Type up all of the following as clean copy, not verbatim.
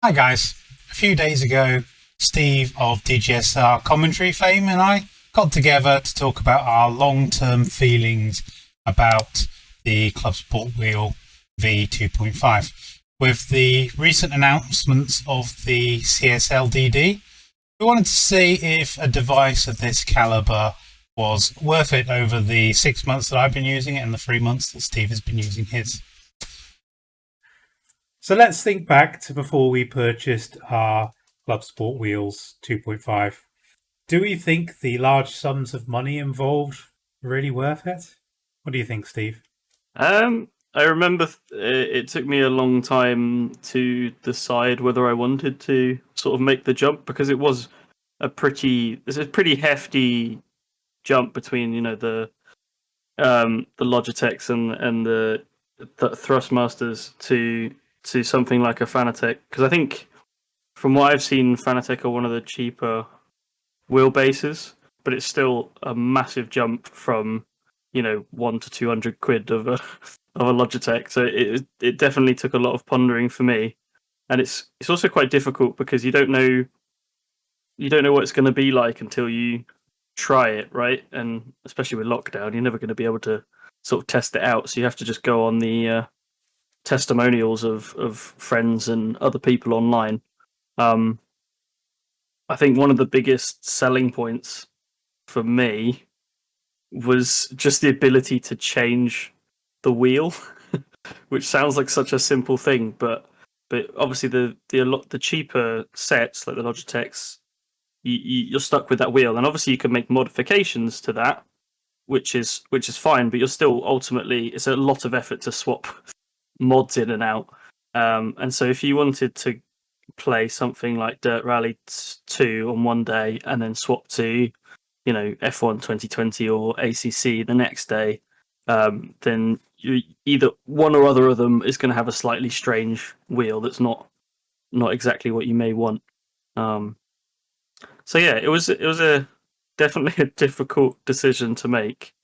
Hi guys. A few days ago, Steve of DGSR commentary fame and I got together to talk about our long-term feelings about the Clubsport Wheel V2.5. With the recent announcements of the CSLDD, we wanted to see if a device of this caliber was worth it over the 6 months that I've been using it and the 3 months that Steve has been using his. So let's think back to before we purchased our Clubsport Wheels 2.5. Do we think the large sums of money involved are really worth it? What do you think, Steve? I remember it took me a long time to decide whether I wanted to sort of make the jump because it's a pretty hefty jump between the Logitechs and the Thrustmasters to something like a Fanatec, because I think from what I've seen, Fanatec are one of the cheaper wheelbases, but it's still a massive jump from 1 to 200 quid of a Logitech. So it definitely took a lot of pondering for me, and it's also quite difficult because you don't know what it's going to be like until you try it, right? And especially with lockdown, you're never going to be able to sort of test it out. So you have to just go on the testimonials of friends and other people online. I think one of the biggest selling points for me was just the ability to change the wheel, which sounds like such a simple thing, but obviously the cheaper sets like the Logitechs, you're stuck with that wheel, and obviously you can make modifications to that, which is fine, but you're still ultimately it's a lot of effort to swap mods in and out. And so if you wanted to play something like Dirt Rally 2 on one day and then swap to F1 2020 or ACC the next day, then you either one or other of them is going to have a slightly strange wheel that's not exactly what you may want. So yeah, it was a definitely a difficult decision to make,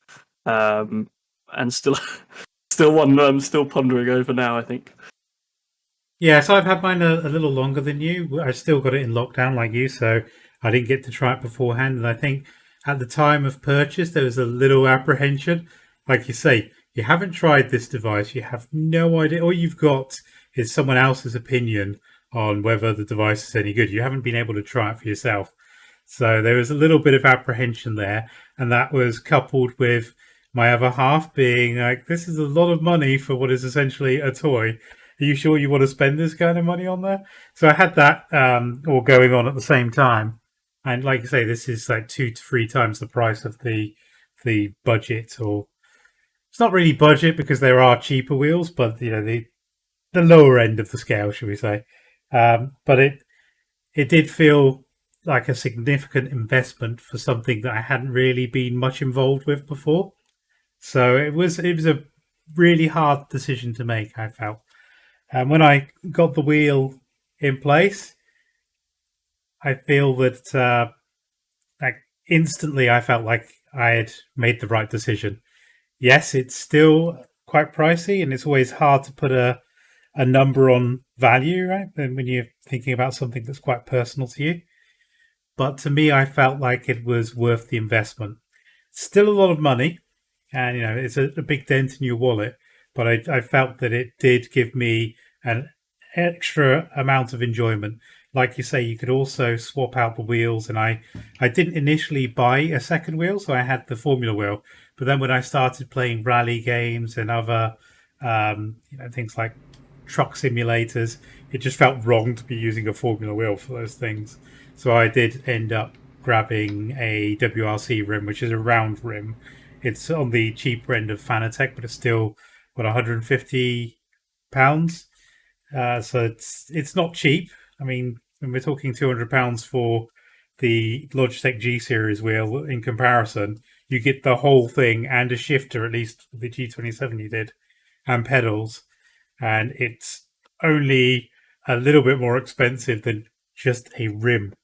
and still still one that I'm still pondering over now, I think. Yeah, so I've had mine a little longer than you. I still got it in lockdown like you, so I didn't get to try it beforehand. And I think at the time of purchase, there was a little apprehension. Like you say, you haven't tried this device, you have no idea. All you've got is someone else's opinion on whether the device is any good. You haven't been able to try it for yourself. So there was a little bit of apprehension there. And that was coupled with my other half being like, this is a lot of money for what is essentially a toy. Are you sure you want to spend this kind of money on there? So I had that all going on at the same time. And like I say, this is like 2 to 3 times the price of the budget, or it's not really budget because there are cheaper wheels, but the lower end of the scale, should we say? But it did feel like a significant investment for something that I hadn't really been much involved with before. So it was a really hard decision to make, I felt. And when I got the wheel in place, I feel that like instantly I felt like I had made the right decision. Yes, it's still quite pricey, and it's always hard to put a number on value, right? And when you're thinking about something that's quite personal to you. But to me, I felt like it was worth the investment. Still a lot of money, and it's a big dent in your wallet. But I felt that it did give me an extra amount of enjoyment. Like you say, you could also swap out the wheels, and I didn't initially buy a second wheel, so I had the Formula wheel. But then when I started playing rally games and other things like truck simulators, it just felt wrong to be using a Formula wheel for those things. So I did end up grabbing a WRC rim, which is a round rim. It's on the cheaper end of Fanatec, but it's still £150. So it's not cheap. I mean, when we're talking £200 for the Logitech G Series wheel, in comparison, you get the whole thing and a shifter, at least the G27 you did, and pedals, and it's only a little bit more expensive than just a rim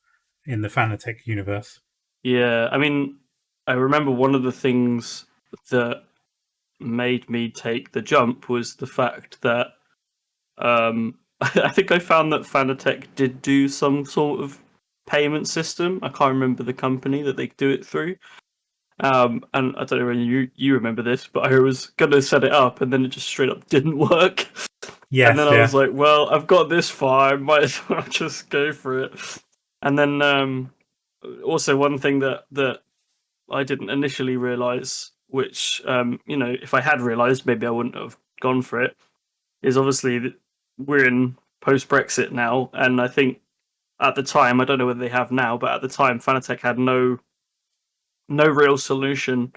in the Fanatec universe. Yeah, I mean, I remember one of the things that made me take the jump was the fact that I think I found that Fanatec did do some sort of payment system. I can't remember the company that they do it through. And I don't know whether you remember this, but I was gonna set it up, and then it just straight up didn't work. And then Yes, I was yeah, like, well, I've got this far, I might as well just go for it. And then also one thing that I didn't initially realize, which if I had realized, maybe I wouldn't have gone for it, is obviously that we're in post Brexit now, and I think at the time, I don't know whether they have now, but at the time, Fanatec had no real solution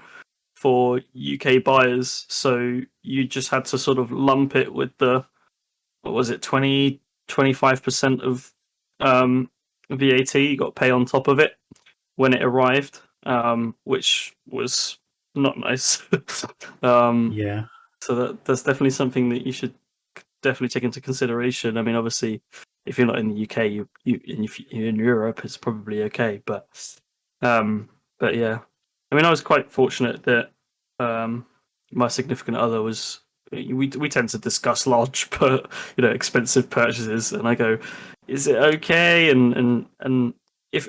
for UK buyers, so you just had to sort of lump it with the, what was it, 25% of um, VAT you got to pay on top of it when it arrived, which was not nice. um, yeah. so that's definitely something that you should definitely take into consideration. I mean, obviously, if you're not in the UK, if you're in Europe, it's probably okay. Um, but yeah, I mean, I was quite fortunate that my significant other was. We tend to discuss large, expensive purchases, and I go, "Is it okay?" And if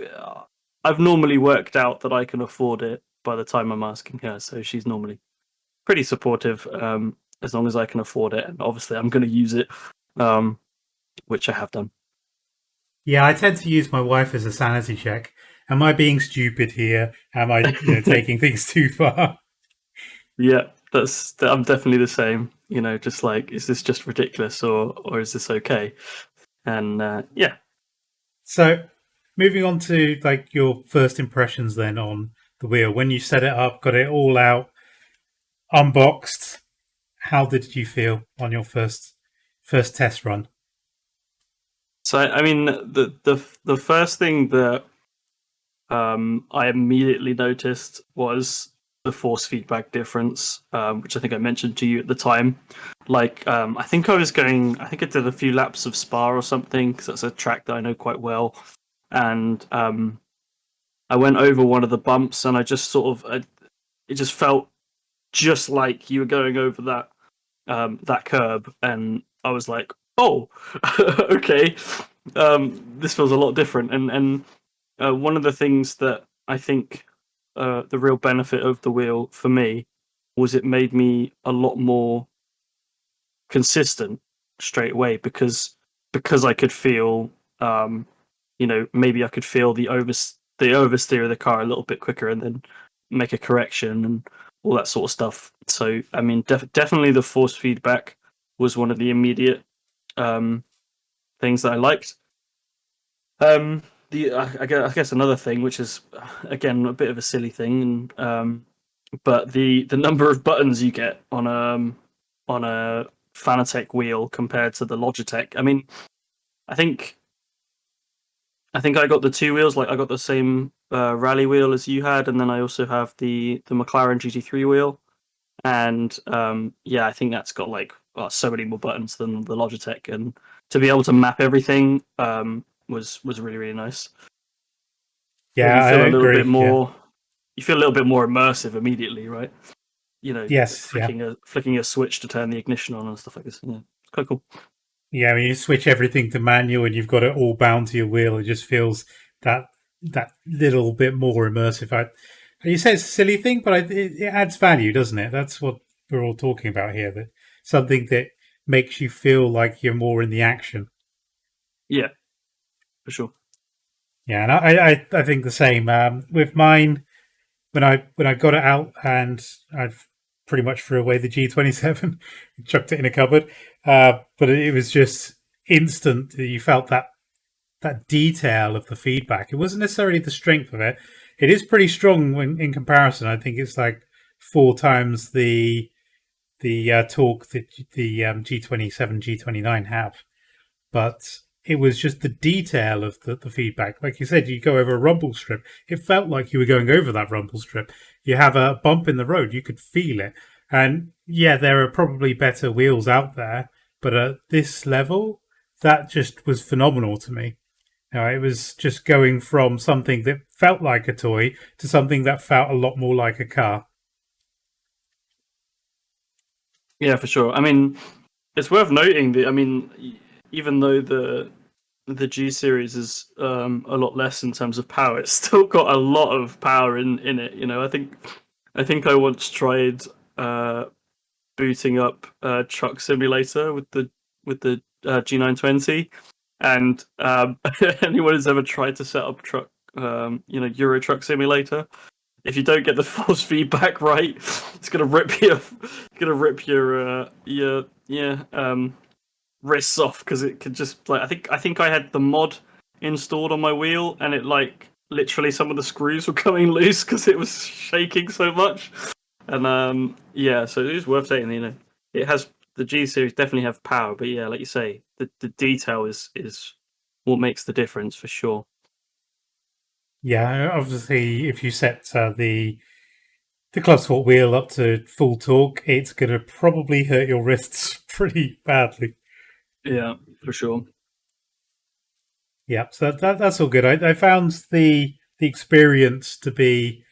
I've normally worked out that I can afford it by the time I'm asking her, so she's normally pretty supportive, as long as I can afford it, and obviously I'm going to use it, um, which I have done. Yeah, I tend to use my wife as a sanity check. Am I being stupid here? Am I, taking things too far? Yeah, I'm definitely the same. Just like, is this just ridiculous, or is this okay? And yeah, So, moving on to like your first impressions then on the wheel when you set it up, got it all out, unboxed. How did you feel on your first test run? so I mean, the first thing that I immediately noticed was the force feedback difference, which I think I mentioned to you at the time. Like, I think I did a few laps of Spa or something, because that's a track that I know quite well. And I went over one of the bumps, and I just it just felt just like you were going over that curb, and I was like, oh, okay, this feels a lot different. And one of the things that I think the real benefit of the wheel for me was it made me a lot more consistent straight away, because I could feel, maybe I could feel the oversteer of the car a little bit quicker, and then make a correction and all that sort of stuff. So I mean, definitely the force feedback was one of the immediate um, things that I liked. Um, I guess another thing, which is again a bit of a silly thing, but the number of buttons you get on a Fanatec wheel compared to the Logitech. I mean, I think I think I got the two wheels. Like, I got the same rally wheel as you had, and then I also have the McLaren GT3 wheel. And yeah, I think that's got like, so many more buttons than the Logitech, and to be able to map everything was really really nice. And Yeah, I agree. Yeah. you feel a little bit more immersive immediately, right? Yes, yeah. Flicking a switch to turn the ignition on and stuff like this. Yeah, it's quite cool. Yeah, when you switch everything to manual and you've got it all bound to your wheel, it just feels that that little bit more immersive. You say it's a silly thing, but it adds value, doesn't it? That's what we're all talking about here. That something that makes you feel like you're more in the action. Yeah, for sure. Yeah, and I think the same. With mine, when I got it out and I pretty much threw away the G27, chucked it in a cupboard. But it was just instant. You felt that detail of the feedback. It wasn't necessarily the strength of it. It is pretty strong when in comparison. I think it's like four times the torque that the G27, G29 have. But it was just the detail of the feedback. Like you said, you go over a rumble strip. It felt like you were going over that rumble strip. You have a bump in the road, you could feel it. And yeah, there are probably better wheels out there, but at this level, that just was phenomenal to me. It was just going from something that felt like a toy to something that felt a lot more like a car. Yeah, for sure. I mean, it's worth noting that, I mean, even though the G series is a lot less in terms of power, it's still got a lot of power in it. You know, I think I once tried uh, booting up Truck Simulator with the G920, and anyone who's ever tried to set up Euro Truck Simulator, if you don't get the force feedback right, it's gonna rip your wrists off because it could just like I think I had the mod installed on my wheel and it like literally some of the screws were coming loose because it was shaking so much. And yeah, so it is worth saying, it has the G series definitely have power, but yeah, like you say, the detail is what makes the difference for sure. Yeah, obviously, if you set the Clubsport wheel up to full torque, it's going to probably hurt your wrists pretty badly. Yeah, for sure. Yeah, so that's all good. I found the experience to be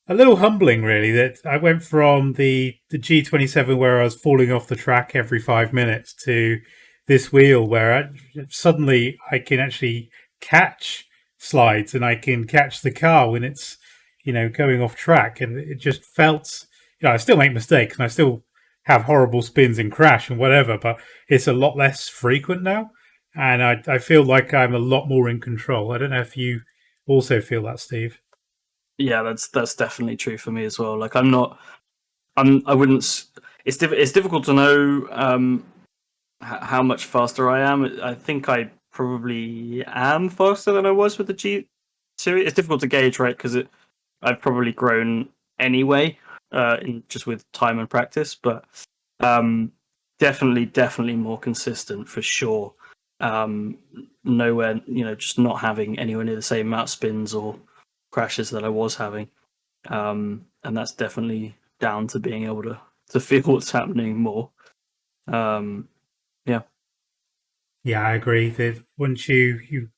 a little humbling, really. That I went from the G27 where I was falling off the track every 5 minutes to this wheel where suddenly I can actually catch slides and I can catch the car when it's going off track, and it just felt I still make mistakes and I still have horrible spins and crash and whatever, but it's a lot less frequent now, and I feel like I'm a lot more in control. I don't know if you also feel that, Steve. Yeah, that's definitely true for me as well. Like I wouldn't. It's difficult to know how much faster I am. I think I probably am faster than I was with the G series. It's difficult to gauge, right? Because I've probably grown anyway, in just with time and practice. But um, definitely more consistent for sure. Um, Nowhere, just not having anywhere near the same amount of spins or crashes that I was having. And that's definitely down to being able to feel what's happening more. Um, yeah. Yeah, I agree that once you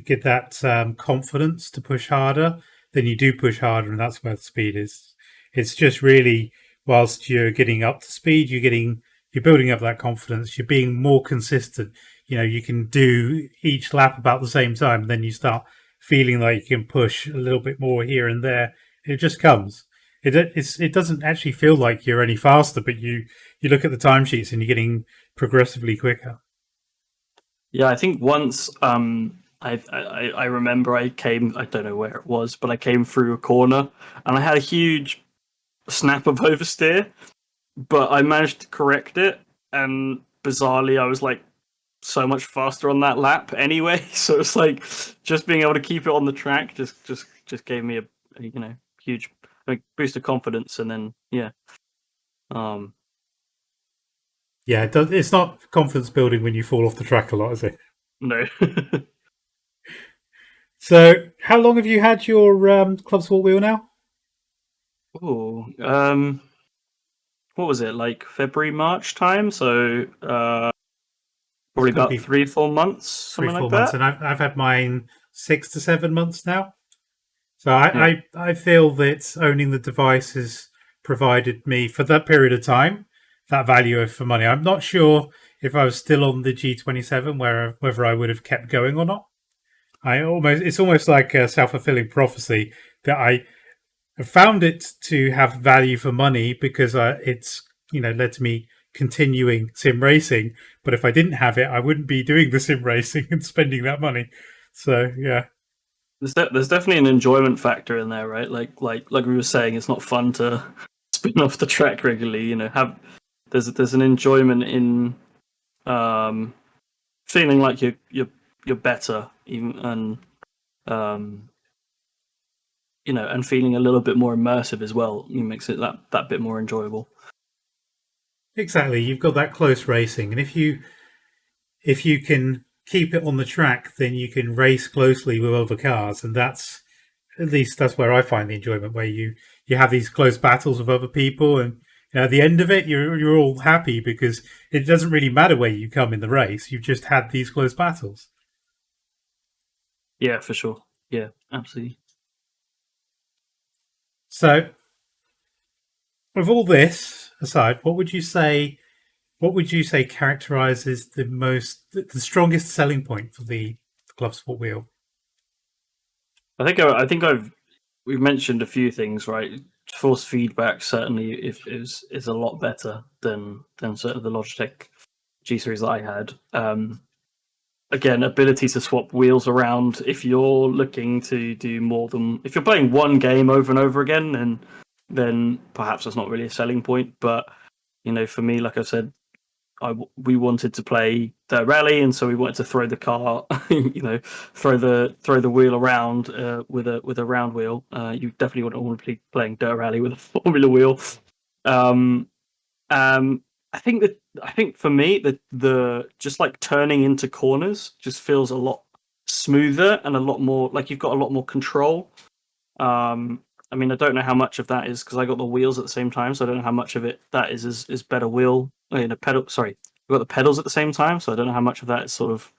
get that confidence to push harder, then you do push harder, and that's where the speed is. It's just really whilst you're getting up to speed, you're building up that confidence. You're being more consistent. You can do each lap about the same time. Then you start feeling like you can push a little bit more here and there. It just comes. It doesn't actually feel like you're any faster, but you look at the timesheets and you're getting progressively quicker. Yeah, I think once I remember I came, I don't know where it was, but I came through a corner and I had a huge snap of oversteer, but I managed to correct it, and bizarrely I was like so much faster on that lap anyway. So it's like just being able to keep it on the track just gave me a huge like boost of confidence, and then yeah. Um Yeah, it's not confidence building when you fall off the track a lot, is it? no. So, how long have you had your club sport wheel now? Oh, what was it, like February, March time? So It's probably got to about be 3 4 months, three, something like 4 months, that. and I've had mine 6 to 7 months now. So Yeah. I feel that owning the device has provided me for that period of time that value for money. I'm not sure if I was still on the G27 whether I would have kept going or not. It's almost like a self fulfilling prophecy that I found it to have value for money because it's led to me continuing sim racing. But if I didn't have it, I wouldn't be doing the sim racing and spending that money. So yeah, There's definitely an enjoyment factor in there, right? Like we were saying, it's not fun to spin off the track regularly. Have there's an enjoyment in um, feeling like you're better, even, and um, and feeling a little bit more immersive as well. It makes it that bit more enjoyable. exactly. You've got that close racing, and if you can keep it on the track, then you can race closely with other cars, and that's at least that's where I find the enjoyment. Where you have these close battles with other people, and at the end of it, you're all happy because it doesn't really matter where you come in the race. You've just had these close battles. Yeah, for sure. Yeah, absolutely. So, with all this aside, what would you say What would you say characterizes the strongest selling point for the Clubsport wheel? I think we've mentioned a few things, right? Force feedback certainly if is a lot better than sort of the Logitech G series that I had. Again, ability to swap wheels around if you're looking to do more than if you're playing one game over and over again, and then perhaps that's not really a selling point. But for me, like I said, we wanted to play the rally, and so we wanted to throw the car, throw the wheel around with a round wheel. You definitely wouldn't want to be playing dirt rally with a Formula wheel. Um, I think for me the just like turning into corners just feels a lot smoother and a lot more like you've got a lot more control. Um, I mean, I don't know how much of that is because I got the wheels at the same time, so I don't know how much of it that is better wheel. Pedal. Sorry, I got the pedals at the same time, so I don't know how much of that is sort of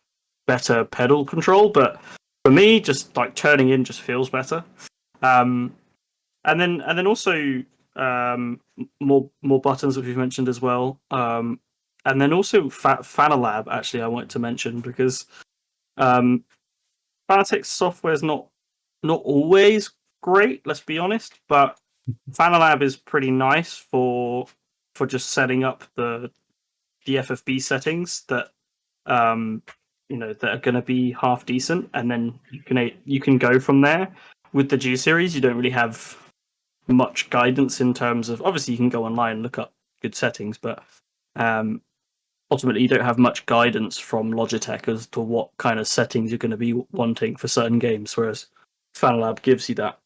better pedal control. But for me, just like turning in just feels better. Um, and then also more buttons which we've mentioned as well. And then also Fanalab actually I wanted to mention because um, Fanatec software is not always great. Let's be honest, but Fanalab is pretty nice for just setting up the FFB settings that um, that are going to be half decent, and then you can go from there. With the G series, you don't really have much guidance in terms of obviously you can go online and look up good settings, but um, ultimately you don't have much guidance from Logitech as to what kind of settings you're going to be wanting for certain games, whereas FanLab gives you that,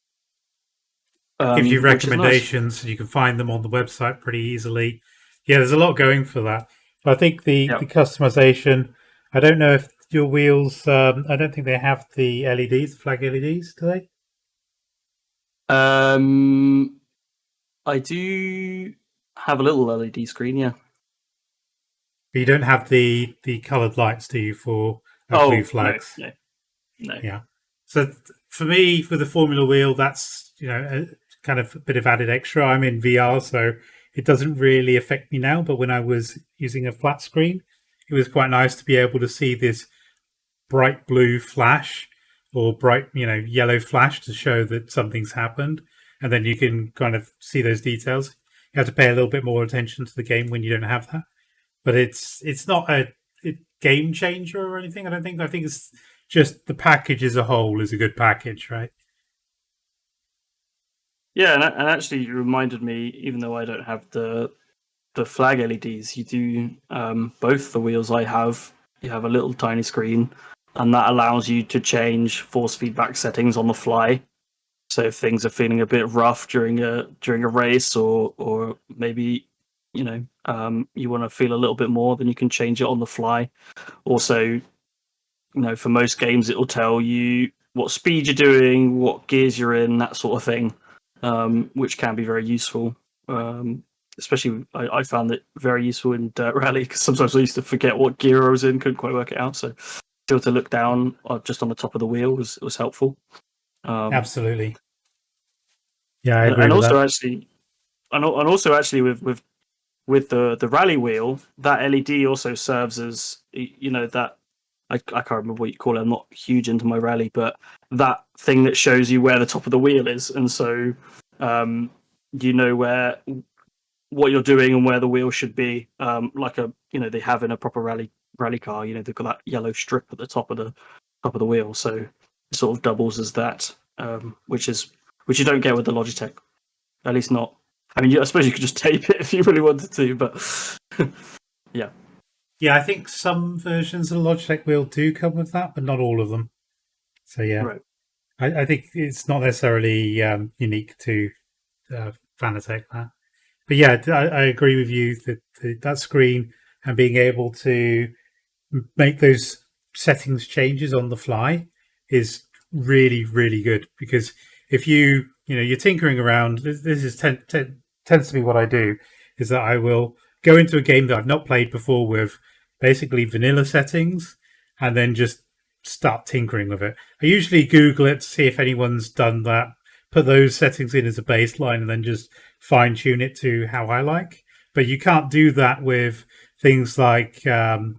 Gives you which is nice. recommendations, and you can find them on the website pretty easily. Yeah, there's a lot going for that. I think Yeah. the customization. I don't know if your wheels. I don't think they have the LEDs, flag LEDs, do they? Um, I do have a little LED screen, yeah. But you don't have the coloured lights, do you, for blue Oh no, flags? no, no. Yeah. So for me, for the Formula wheel, that's a kind of a bit of added extra. I'm in VR, so it doesn't really affect me now. But when I was using a flat screen, it was quite nice to be able to see this bright blue flash or bright, yellow flash to show that something's happened, and then you can kind of see those details. You have to pay a little bit more attention to the game when you don't have that, but it's not a game changer or anything. I don't think. I think it's just the package as a whole is a good package, right? Yeah, and actually you reminded me, even though I don't have the flag LEDs, you do both the wheels I have. You have a little tiny screen, and that allows you to change force feedback settings on the fly. So if things are feeling a bit rough during a race, or maybe you want to feel a little bit more, then you can change it on the fly. Also, for most games, it will tell you what speed you're doing, what gears you're in, that sort of thing, which can be very useful. Especially, I found it very useful in Dirt Rally because sometimes I used to forget what gear I was in, couldn't quite work it out. So, be able to look down just on the top of the wheel was helpful. Um, Absolutely. Yeah, I and, agree and with also that. actually, and also actually with the rally wheel, that LED also serves as that I can't remember what you call it. I'm not huge into my rally, but that thing that shows you where the top of the wheel is, and so um, you know where what you're doing and where the wheel should be. Like they have in a proper rally car. They've got that yellow strip at the top of the wheel, so it sort of doubles as that, which you don't get with the Logitech. At least not. I mean, I suppose you could just tape it if you really wanted to, but yeah, Yeah, I think some versions of the Logitech wheel do come with that, but not all of them. So yeah, right. I think it's not necessarily unique to Fanatec that. But yeah, I agree with you that that screen and being able to make those settings changes on the fly is really really good, because if you're tinkering around, this is tends to be what I do, is that I will go into a game that I've not played before with basically vanilla settings, and then just start tinkering with it. I usually Google it to see if anyone's done that, put those settings in as a baseline, and then just fine tune it to how I like. But you can't do that with things like the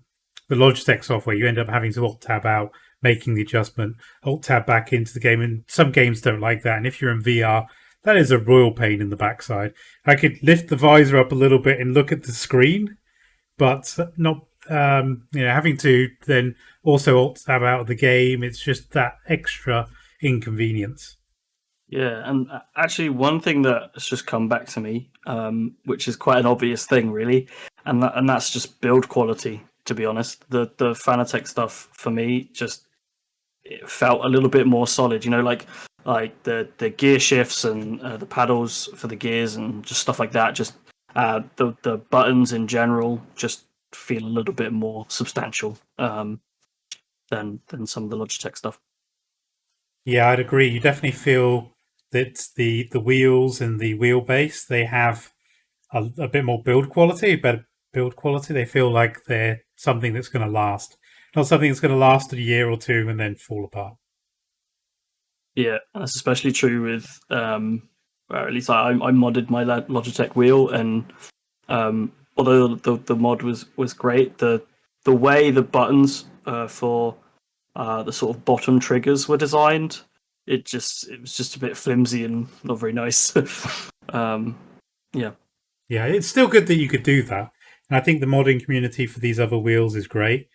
Logitech software. You end up having to alt tab out, making the adjustment, alt tab back into the game. And some games don't like that. And if you're in VR, that is a royal pain in the backside. I could lift the visor up a little bit and look at the screen, but not having to then also alt tab out of the game. It's just that extra inconvenience. Yeah, and actually, one thing that has just come back to me, which is quite an obvious thing, really, and that's just build quality. To be honest, the Fanatec stuff for me just it felt a little bit more solid. Like the gear shifts and the paddles for the gears and just stuff like that. Just the buttons in general just feel a little bit more substantial than some of the Logitech stuff. Yeah, I'd agree. You definitely feel that the wheels and the wheelbase they have a bit more build quality, better build quality. They feel like they're something that's going to last, not something that's going to last a year or two and then fall apart. Yeah, and that's especially true with, or at least I modded my Logitech wheel, and although the mod was great, the way the buttons for the sort of bottom triggers were designed, it was just a bit flimsy and not very nice. um, yeah, Yeah, it's still good that you could do that, and I think the modding community for these other wheels is great.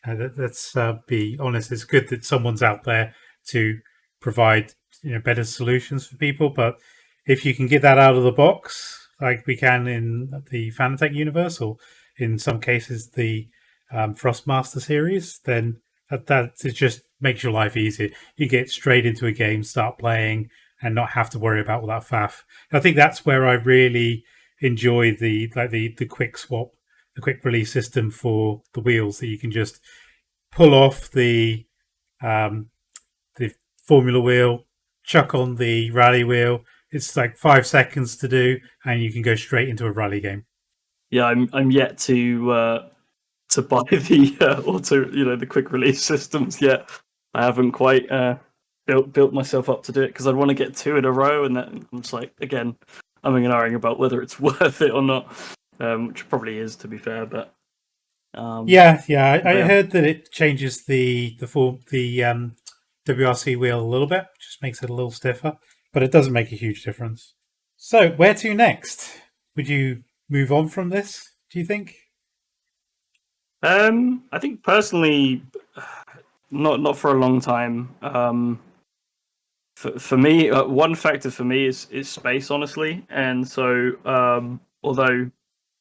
Let's be honest; it's good that someone's out there to provide better solutions for people. But if you can get that out of the box, like we can in the Fanatec universe, or in some cases the Frostmaster series, then that it just makes your life easier. You get straight into a game, start playing, and not have to worry about all that faff. I think that's where I really enjoy the quick swap, the quick release system for the wheels that you can just pull off um, the Formula wheel, chuck on the rally wheel. It's like 5 seconds to do, and you can go straight into a rally game. yeah. I'm yet to buy the auto, the quick release systems yet. I haven't quite built myself up to do it because I'd want to get two in a row, and then I'm just like, again, I'm ignoring about whether it's worth it or not, which probably is, to be fair. But I yeah, heard that it changes the WRC wheel a little bit, just makes it a little stiffer, but it doesn't make a huge difference. So, where to next? Would you move on from this? Do you think? I think personally, not for a long time. For me, one factor for me is space, honestly, and so although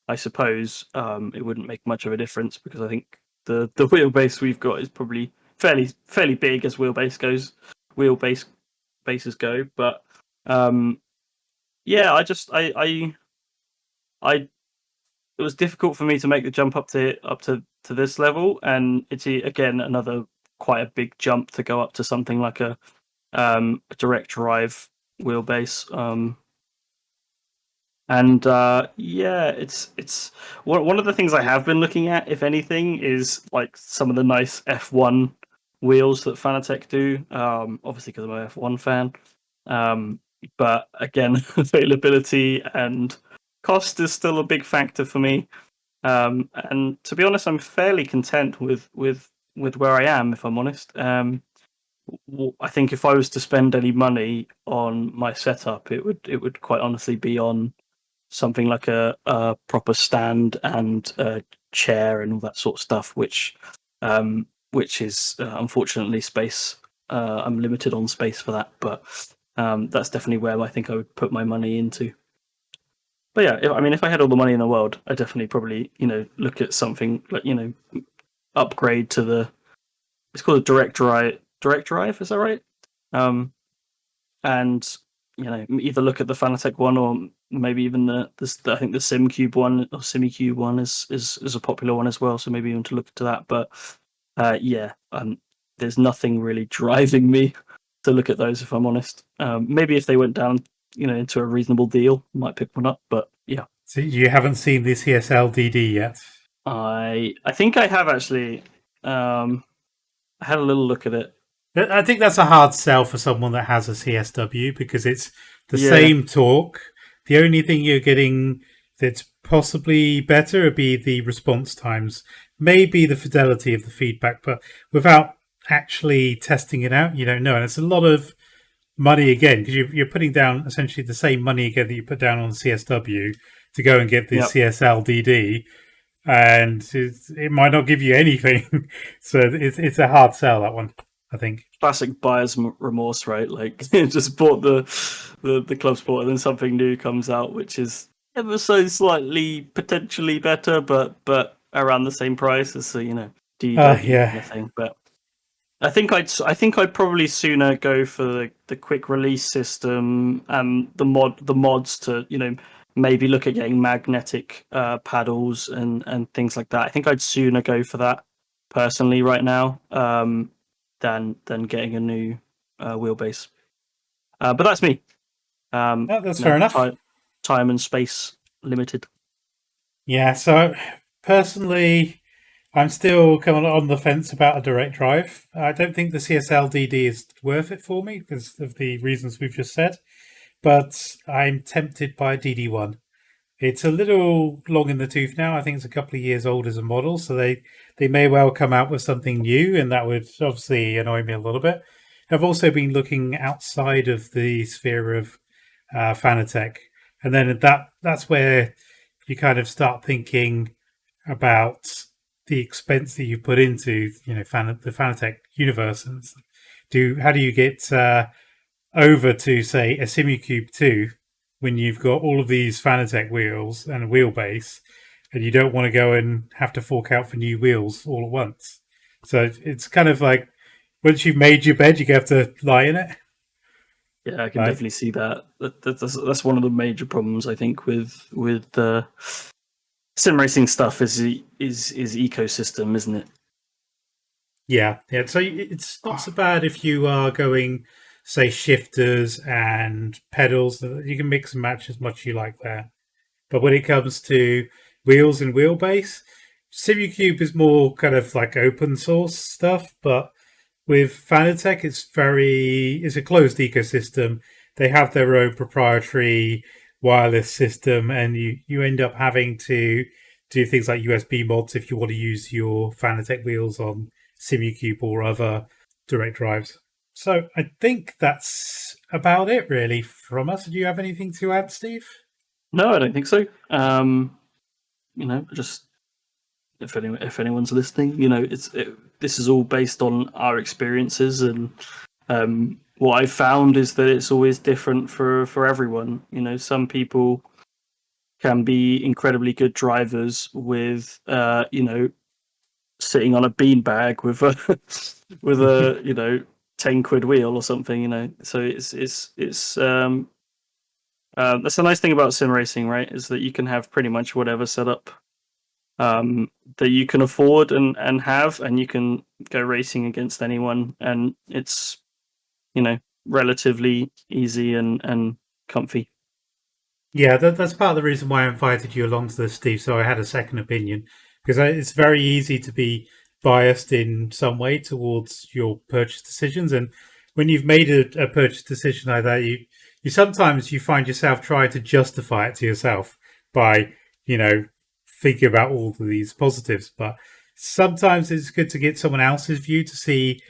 I suppose it wouldn't make much of a difference because I think the wheelbase we've got is probably fairly big as wheelbase bases go. But um, yeah, I it was difficult for me to make the jump up to this level, and it's again another quite a big jump to go up to something like a direct drive wheelbase. And yeah, it's one of the things I have been looking at, if anything, is like some of the nice F1 wheels that Fanatec do. Obviously, because I'm an F1 fan. Um, but again, availability and cost is still a big factor for me. And to be honest, I'm fairly content with where I am, if I'm honest. I think if I was to spend any money on my setup, it would quite honestly be on something like a proper stand and a chair and all that sort of stuff, which is unfortunately space. I'm limited on space for that, but that's definitely where I think I would put my money into. But yeah, I mean, if I had all the money in the world, I'd definitely probably look at something like upgrade to the. It's called a direct drive. Direct drive, is that right? Um, and either look at the Fanatec one or maybe even I think the SimCube one or SimiCube one is a popular one as well. So maybe even to look into that. But yeah, there's nothing really driving me to look at those if I'm honest. Maybe if they went down, into a reasonable deal, might pick one up. But yeah, So you haven't seen the CSL DD yet? I think I have actually. I had a little look at it. I think that's a hard sell for someone that has a CSW because it's the Yeah, same torque. The only thing you're getting that's possibly better would be the response times, maybe the fidelity of the feedback, but without actually testing it out, you don't know. And it's a lot of money again because you're putting down essentially the same money again that you put down on CSW to go and get the Yeah. CSLDD, and it might not give you anything. So it's a hard sell, that one, I think. Classic buyer's remorse, right? Like just bought the club sport, and then something new comes out, which is ever so slightly potentially better, but around the same price as the do you don't you kind Yeah. of thing. But I think I'd probably sooner go for the quick release system and the mods to maybe look at getting magnetic paddles and things like that. I think I'd sooner go for that personally right now. Than getting a new wheelbase. But that's me. No, that's fair enough. Time and space limited. Yeah, so personally, I'm still kind of on the fence about a direct drive. I don't think the CSL DD is worth it for me because of the reasons we've just said, but I'm tempted by DD1. It's a little long in the tooth now. I think it's a couple of years old as a model, so they may well come out with something new, and that would obviously annoy me a little bit. I've also been looking outside of the sphere of fanatec, and then that's where you kind of start thinking about the expense that you put into the fanatec universe, and do how do you get over to say a Simicube 2 when you've got all of these Fanatec wheels and a wheelbase and you don't want to go and have to fork out for new wheels all at once. So it's kind of like once you've made your bed, you have to lie in it. Yeah, I can Right? definitely see that. That's one of the major problems I think with the sim racing stuff is ecosystem, isn't it? Yeah, yeah. So it's not so bad if you are going, say, shifters and pedals. You can mix and match as much as you like there. But when it comes to wheels and wheelbase, Simulcube is more kind of like open source stuff. But with Fanatec, it's a closed ecosystem. They have their own proprietary wireless system, and you end up having to do things like USB mods if you want to use your Fanatec wheels on Simulcube or other direct drives. So I think that's about it really from us. Do you have anything to add, Steve? No, I don't think so. Just if anyone's listening, this is all based on our experiences, and what I've found is that it's always different for everyone. Some people can be incredibly good drivers with sitting on a beanbag with a with a 10 quid wheel or something. So it's that's the nice thing about sim racing, right? Is that you can have pretty much whatever setup that you can afford and have, and you can go racing against anyone, and it's relatively easy and comfy. Yeah, that's part of the reason why I invited you along to this, Steve. So I had a second opinion because it's very easy to be biased in some way towards your purchase decisions, and when you've made a purchase decision like that, you sometimes you find yourself trying to justify it to yourself by you know thinking about all of these positives, but sometimes it's good to get someone else's view to see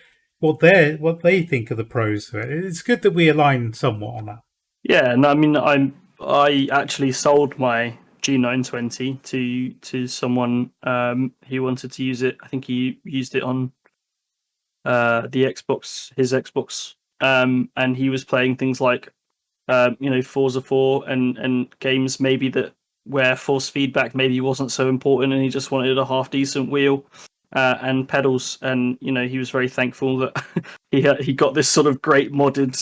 what they think of the pros. It's good that we align somewhat on that. Yeah, and I mean, I actually sold my G920 to someone who wanted to use it. I think he used it on the Xbox, his Xbox, and he was playing things like Forza 4 and games maybe that where force feedback maybe wasn't so important, and he just wanted a half decent wheel and pedals, and he was very thankful that he got this sort of great modded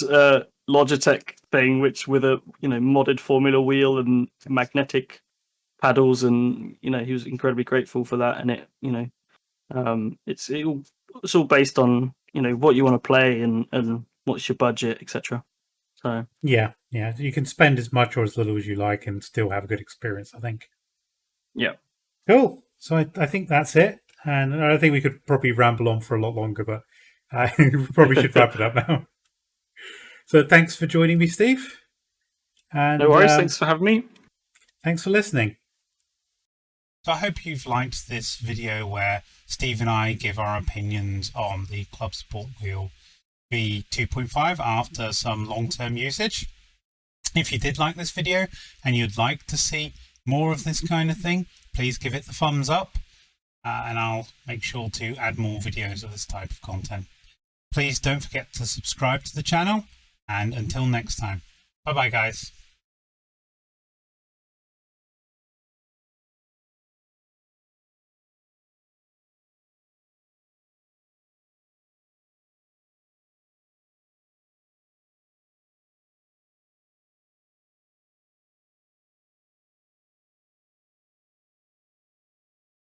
Logitech thing, which with a modded Formula wheel and magnetic paddles, and he was incredibly grateful for that. And it's all based on what you want to play and what's your budget, etc. So Yeah, yeah. You can spend as much or as little as you like and still have a good experience, I think. yeah. Cool. So I think that's it. And I think we could probably ramble on for a lot longer, but we probably should wrap it up now. So thanks for joining me, Steve. No And worries. Thanks for having me. Thanks for listening. So I hope you've liked this video where Steve and I give our opinions on the Clubsport Wheel V2.5 after some long-term usage. If you did like this video and you'd like to see more of this kind of thing, please give it the thumbs up and I'll make sure to add more videos of this type of content. Please don't forget to subscribe to the channel, and until next time, bye bye guys.